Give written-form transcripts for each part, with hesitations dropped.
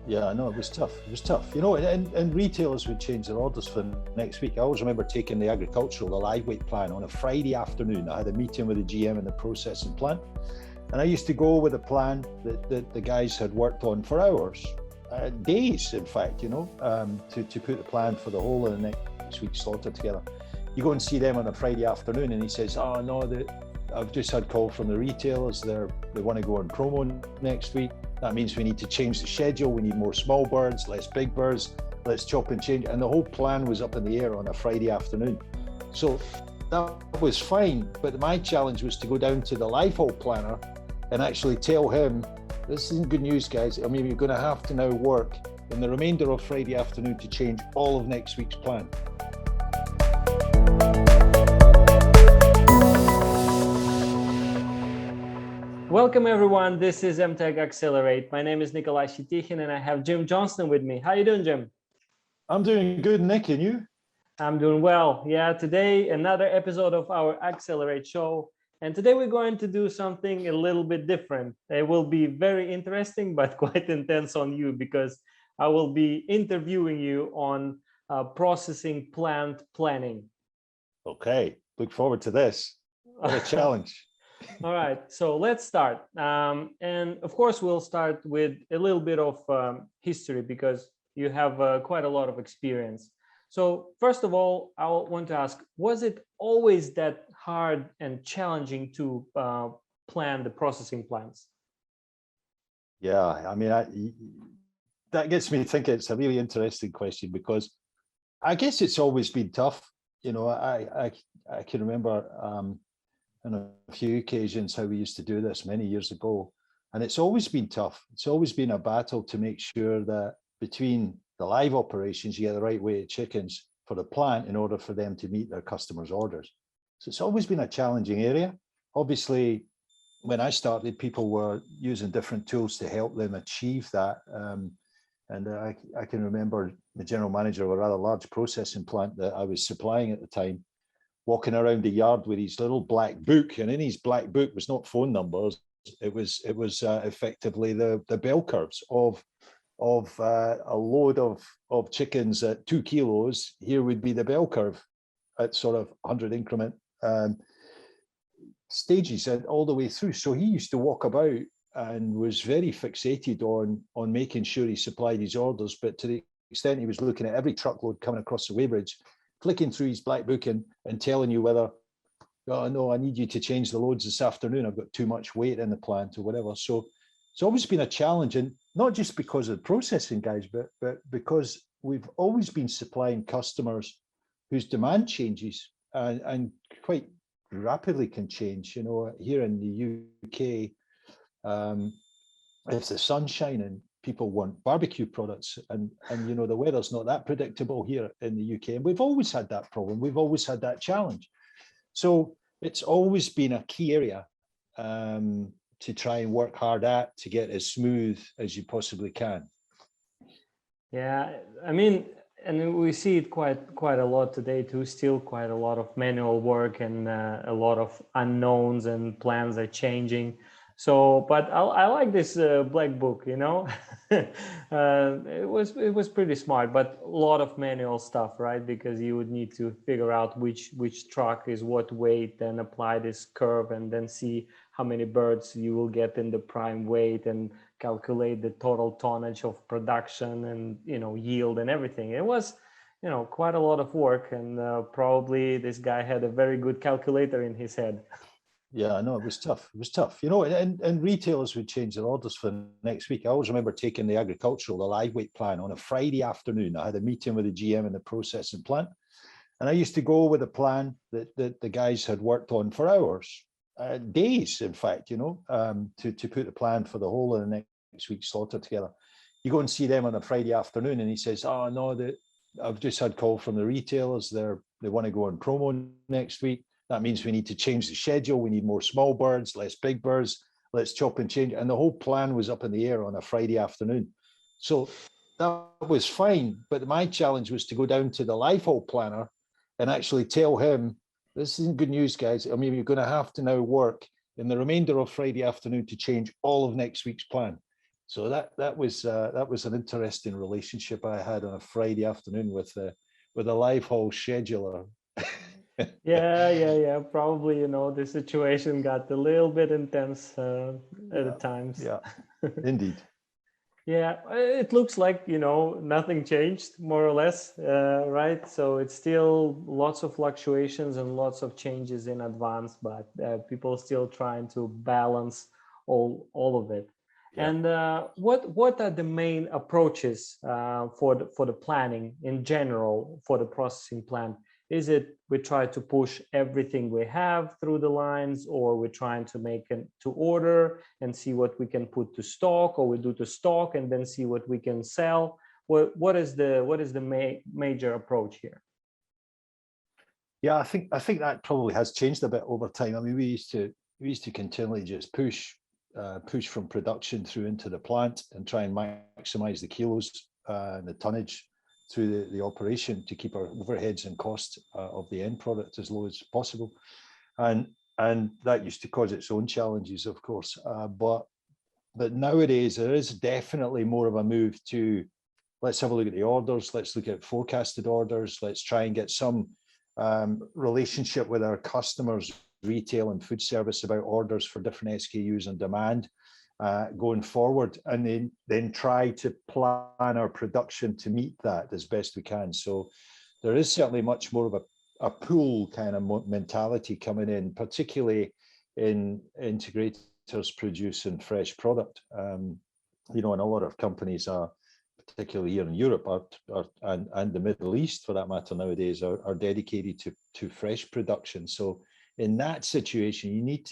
Yeah, I know it was tough. It was tough. And retailers would change their orders for next week. I always remember taking the the live weight plan on a Friday afternoon. I had a meeting with the GM in the processing plant. And I used to go with a plan that the guys had worked on for hours, days, in fact, to put the plan for the whole of the next week's slaughter together. You go and see them on a Friday afternoon and he says, oh, no, I've just had call from the retailers. They want to go on promo next week. That means we need to change the schedule. We need more small birds, less big birds. Let's chop and change. And the whole plan was up in the air on a Friday afternoon. So that was fine. But my challenge was to go down to the live haul planner and actually tell him, this isn't good news, guys. I mean, you're going to have to now work in the remainder of Friday afternoon to change all of next week's plan. Welcome everyone, this is MTech Accelerate. My name is Nikolai Shitichin and I have Jim Johnston with me. How you doing, Jim? I'm doing good, Nick, and you? I'm doing well. Yeah, today another episode of our Accelerate Show. And today we're going to do something a little bit different. It will be very interesting, but quite intense on you because I will be interviewing you on processing plant planning. Okay, look forward to this. What a challenge. All right, so let's start. And of course, we'll start with a little bit of history because you have quite a lot of experience. So first of all, I want to ask, was it always that hard and challenging to plan the processing plants? Yeah, I mean, that gets me thinking. It's a really interesting question because I guess it's always been tough. I can remember on a few occasions how we used to do this many years ago. And it's always been tough. It's always been a battle to make sure that between the live operations, you get the right weight of chickens for the plant in order for them to meet their customers' orders. So it's always been a challenging area. Obviously, when I started, people were using different tools to help them achieve that. And I can remember the general manager of a rather large processing plant that I was supplying at the time, walking around the yard with his little black book, and in his black book was not phone numbers. It was effectively the bell curves of a load of chickens at 2 kilos. Here would be the bell curve at sort of 100 increment stages and all the way through. So he used to walk about and was very fixated on making sure he supplied his orders, but to the extent he was looking at every truckload coming across the weighbridge, flicking through his black book and telling you whether, oh, no, I need you to change the loads this afternoon. I've got too much weight in the plant or whatever. So it's always been a challenge, and not just because of the processing guys, but because we've always been supplying customers whose demand changes and quite rapidly can change. Here in the UK, if the sun's shining, people want barbecue products, and the weather's not that predictable here in the UK, and we've always had that problem. We've always had that challenge. So it's always been a key area to try and work hard at to get as smooth as you possibly can. Yeah, I mean, and we see it quite a lot today too. Still quite a lot of manual work and a lot of unknowns, and plans are changing. So, but I like this black book. It was pretty smart, but a lot of manual stuff, right? Because you would need to figure out which truck is what weight, then apply this curve, and then see how many birds you will get in the prime weight, and calculate the total tonnage of production, and yield and everything. It was quite a lot of work, and probably this guy had a very good calculator in his head. Yeah, I know it was tough. It was tough, and retailers would change their orders for next week. I always remember taking the live weight plan on a Friday afternoon. I had a meeting with the GM in the processing plant, and I used to go with a plan that the guys had worked on for hours, days, in fact, to put the plan for the whole of the next week's slaughter together. You go and see them on a Friday afternoon, and he says, "Oh, no, I've just had call from the retailers. They want to go on promo next week. That means we need to change the schedule. We need more small birds, less big birds. Let's chop and change." And the whole plan was up in the air on a Friday afternoon. So that was fine. But my challenge was to go down to the live haul planner and actually tell him, this isn't good news, guys. I mean, you're going to have to now work in the remainder of Friday afternoon to change all of next week's plan. So that was an interesting relationship I had on a Friday afternoon with a live haul scheduler. Yeah. Probably, the situation got a little bit intense at the times. Yeah, indeed. Yeah, it looks like, nothing changed more or less, right? So it's still lots of fluctuations and lots of changes in advance, but people still trying to balance all of it. Yeah. And what are the main approaches for the planning in general for the processing plant? Is it we try to push everything we have through the lines, or we're trying to make it to order and see what we can put to stock, or we do to stock and then see what we can sell? What is the major approach here? Yeah, I think that probably has changed a bit over time. I mean, we used to continually just push from production through into the plant and try and maximize the kilos and the tonnage through the operation to keep our overheads and costs of the end product as low as possible. And that used to cause its own challenges, of course. But nowadays there is definitely more of a move to, let's have a look at the orders. Let's look at forecasted orders. Let's try and get some relationship with our customers, retail and food service, about orders for different SKUs and demand going forward, and then try to plan our production to meet that as best we can. So there is certainly much more of a pool kind of mentality coming in, particularly in integrators producing fresh product. And a lot of companies are, particularly here in Europe, and the Middle East for that matter nowadays, are dedicated to fresh production. So in that situation, you need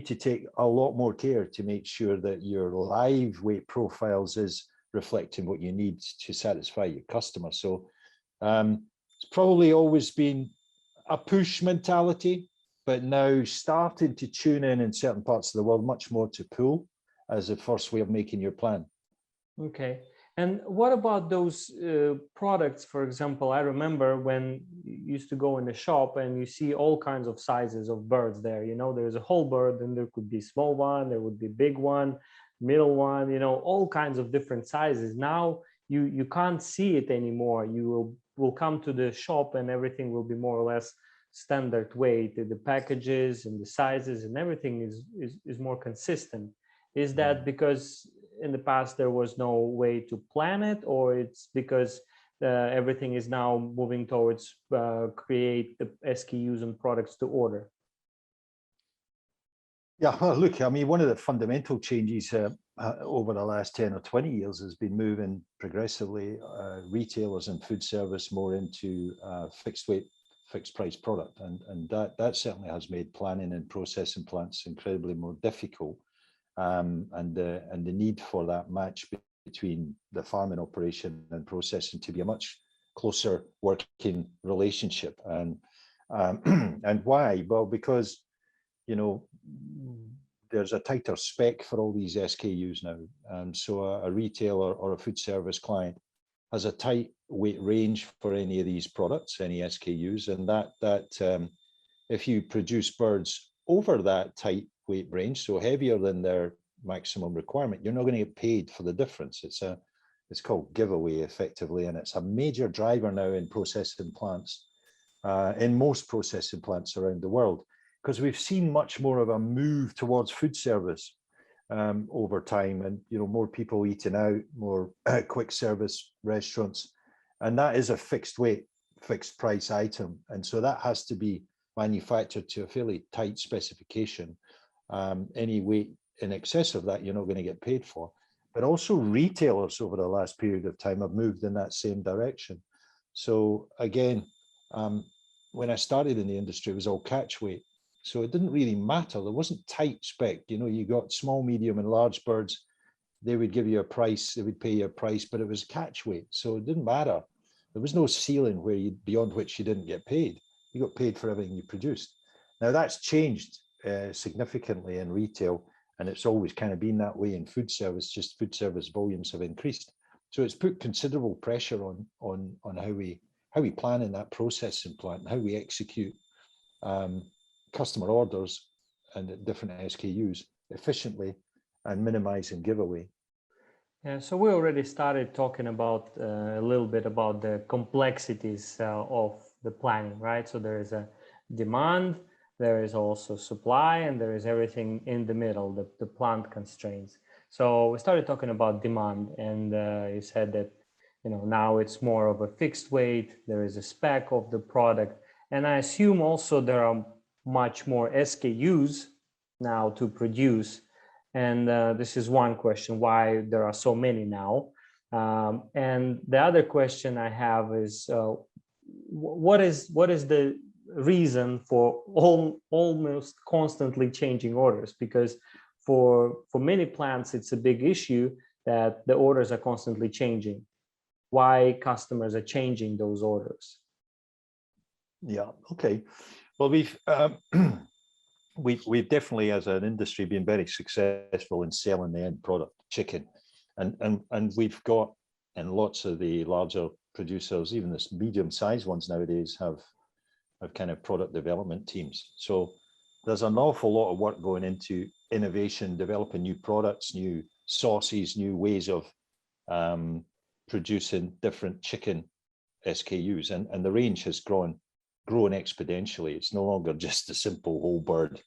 to take a lot more care to make sure that your live weight profiles is reflecting what you need to satisfy your customer. So it's probably always been a push mentality, but now starting to tune in certain parts of the world much more to pull as a first way of making your plan. Okay. And what about those products? For example, I remember when you used to go in the shop and you see all kinds of sizes of birds there. There's a whole bird, and there could be small one, there would be big one, middle one, all kinds of different sizes. Now you can't see it anymore. You will come to the shop and everything will be more or less standard weight. The packages and the sizes and everything is more consistent. Is that because in the past there was no way to plan it, or it's because everything is now moving towards create the SKUs and products to order? Yeah, well, look, I mean, one of the fundamental changes over the last 10 or 20 years has been moving progressively retailers and food service more into fixed weight, fixed price product. And that certainly has made planning and processing plants incredibly more difficult. And the need for that match between the farming operation and processing to be a much closer working relationship. And why? Well, because there's a tighter spec for all these SKUs now, and so a retailer or a food service client has a tight weight range for any of these products, any SKUs, and that if you produce birds over that tight weight range, so heavier than their maximum requirement, you're not going to get paid for the difference. It's called giveaway effectively, and it's a major driver now in processing plants, in most processing plants around the world, because we've seen much more of a move towards food service over time, and more people eating out, more quick service restaurants, and that is a fixed weight, fixed price item, and so that has to be manufactured to a fairly tight specification. Any weight in excess of that, you're not going to get paid for. But also retailers over the last period of time have moved in that same direction. So again, when I started in the industry, it was all catch weight. So it didn't really matter. There wasn't tight spec. You got small, medium, and large birds. They would give you a price. They would pay you a price, but it was catch weight. So it didn't matter. There was no ceiling beyond which you didn't get paid. You got paid for everything you produced. Now that's changed significantly in retail, and it's always kind of been that way in food service. Just food service volumes have increased, so it's put considerable pressure on how we plan in that processing plant and how we execute customer orders and different SKUs efficiently and minimizing giveaway. Yeah, so we already started talking about a little bit about the complexities of the planning, right? So there is a demand, there is also supply, and there is everything in the middle, the plant constraints. So we started talking about demand, and you said that, you know, now it's more of a fixed weight, there is a spec of the product, and I assume also there are much more SKUs now to produce. And this is one question, why there are so many now. And the other question I have is, what is the reason for almost constantly changing orders? Because for many plants, it's a big issue that the orders are constantly changing. Why customers are changing those orders? Yeah, okay. Well, we've definitely, as an industry, been very successful in selling the end product, chicken, and we've got, and lots of the larger producers, even the medium-sized ones nowadays, have kind of product development teams. So there's an awful lot of work going into innovation, developing new products, new sauces, new ways of producing different chicken SKUs, and the range has grown exponentially. It's no longer just a simple whole bird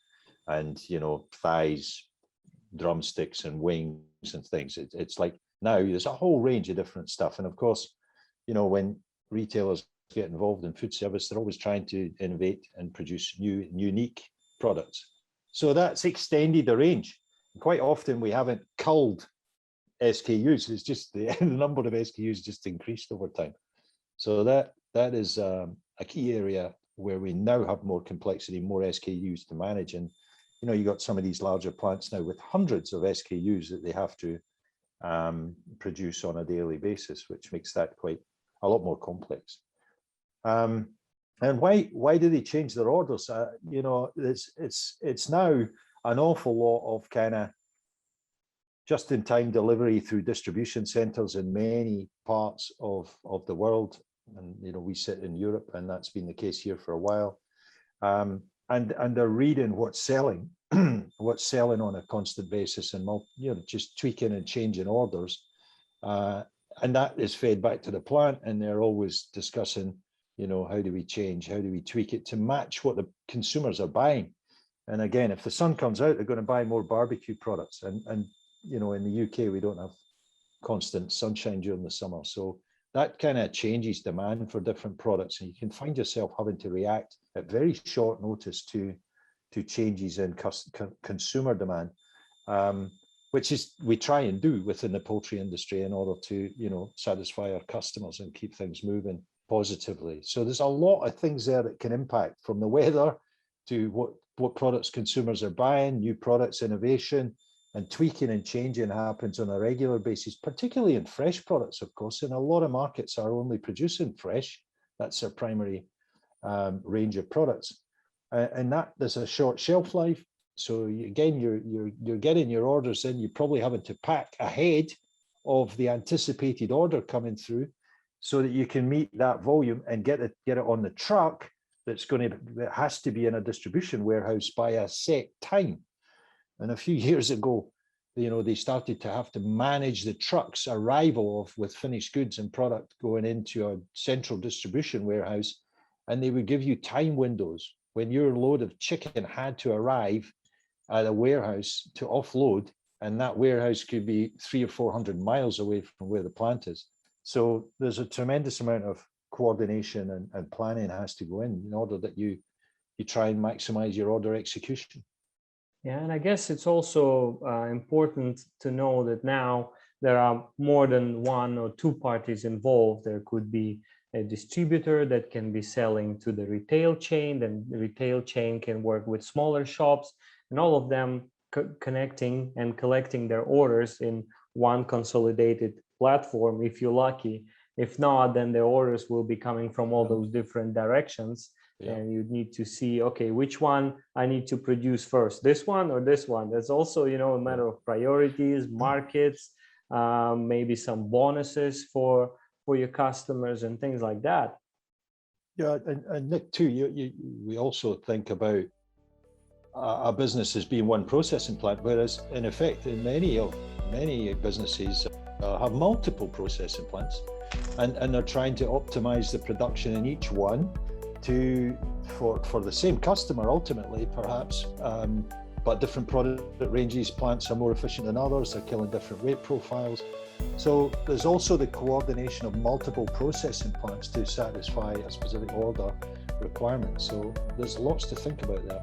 and, you know, thighs, drumsticks and wings and things. It's like now there's a whole range of different stuff. And of course, you know, when retailers get involved in food service, they're always trying to innovate and produce new, unique products. So that's extended the range. Quite often we haven't culled SKUs. It's just the number of SKUs just increased over time. So that is a key area where we now have more complexity, more SKUs to manage. And, you know, you got some of these larger plants now with hundreds of SKUs that they have to produce on a daily basis, which makes that quite a lot more complex. And why do they change their orders? You know, it's now an awful lot of kind of just-in-time delivery through distribution centers in many parts of the world. And, you know, we sit in Europe, and that's been the case here for a while. And they're reading what's selling, what's selling on a constant basis, and, you know, just tweaking and changing orders. And that is fed back to the plant, and they're always discussing, you know, how do we change? How do we tweak it to match what the consumers are buying? And again, if the sun comes out, they're going to buy more barbecue products. And you know, in the UK, we don't have constant sunshine during the summer. So that kind of changes demand for different products. And you can find yourself having to react at very short notice to changes in consumer demand, which is we try and do within the poultry industry in order to, you know, satisfy our customers and keep things moving positively. So there's a lot of things there that can impact, from the weather to what products consumers are buying, new products, innovation, and tweaking and changing happens on a regular basis, particularly in fresh products, of course. And a lot of markets are only producing fresh. That's their primary range of products. And that there's a short shelf life. So again, you're getting your orders in. You're probably having to pack ahead of the anticipated order coming through, so that you can meet that volume and get it on the truck that has to be in a distribution warehouse by a set time. And a few years ago, you know, they started to have to manage the truck's arrival with finished goods and product going into a central distribution warehouse. And they would give you time windows when your load of chicken had to arrive at a warehouse to offload. And that warehouse could be 300 or 400 miles away from where the plant is. So there's a tremendous amount of coordination and planning has to go in order that you try and maximize your order execution. Yeah, and I guess it's also important to know that now there are more than one or two parties involved. There could be a distributor that can be selling to the retail chain, then the retail chain can work with smaller shops, and all of them connecting and collecting their orders in one consolidated platform, if you're lucky. If not, then the orders will be coming from all those different directions. Yeah. And you need to see, okay, which one I need to produce first, this one or this one. That's also, you know, a matter of priorities, markets, maybe some bonuses for your customers and things like that. Yeah, and Nick too, we also think about a business as being one processing plant, whereas in effect, in many businesses, have multiple processing plants, and they're trying to optimize the production in each one for the same customer ultimately, perhaps, but different product ranges. Plants are more efficient than others, they're killing different weight profiles. So there's also the coordination of multiple processing plants to satisfy a specific order requirement. So there's lots to think about there.